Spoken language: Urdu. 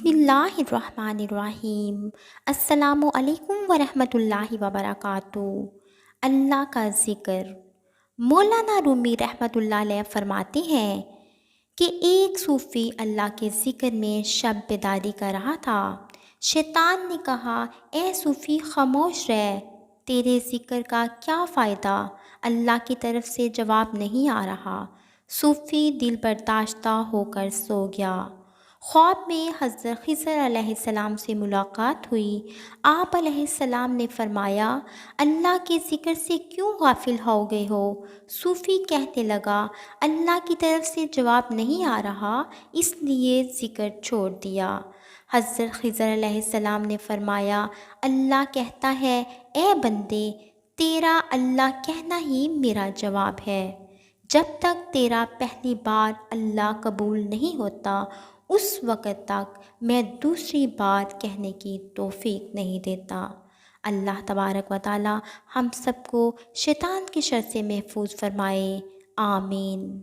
بسم اللہ الرحمن الرحیم۔ السلام علیکم ورحمۃ اللہ وبرکاتہ۔ اللہ کا ذکر۔ مولانا رومی رحمۃ اللہ علیہ فرماتے ہیں کہ ایک صوفی اللہ کے ذکر میں شب بیداری کر رہا تھا۔ شیطان نے کہا، اے صوفی خاموش رہ، تیرے ذکر کا کیا فائدہ؟ اللہ کی طرف سے جواب نہیں آ رہا۔ صوفی دل برداشتہ ہو کر سو گیا۔ خواب میں حضرت خضر علیہ السلام سے ملاقات ہوئی۔ آپ علیہ السلام نے فرمایا، اللہ کے ذکر سے کیوں غافل ہو گئے ہو؟ صوفی کہنے لگا، اللہ کی طرف سے جواب نہیں آ رہا، اس لیے ذکر چھوڑ دیا۔ حضرت خضر علیہ السلام نے فرمایا، اللہ کہتا ہے، اے بندے، تیرا اللہ کہنا ہی میرا جواب ہے۔ جب تک تیرا پہلی بار اللہ قبول نہیں ہوتا، اس وقت تک میں دوسری بار کہنے کی توفیق نہیں دیتا۔ اللہ تبارک و تعالی ہم سب کو شیطان کی شر سے محفوظ فرمائے، آمین۔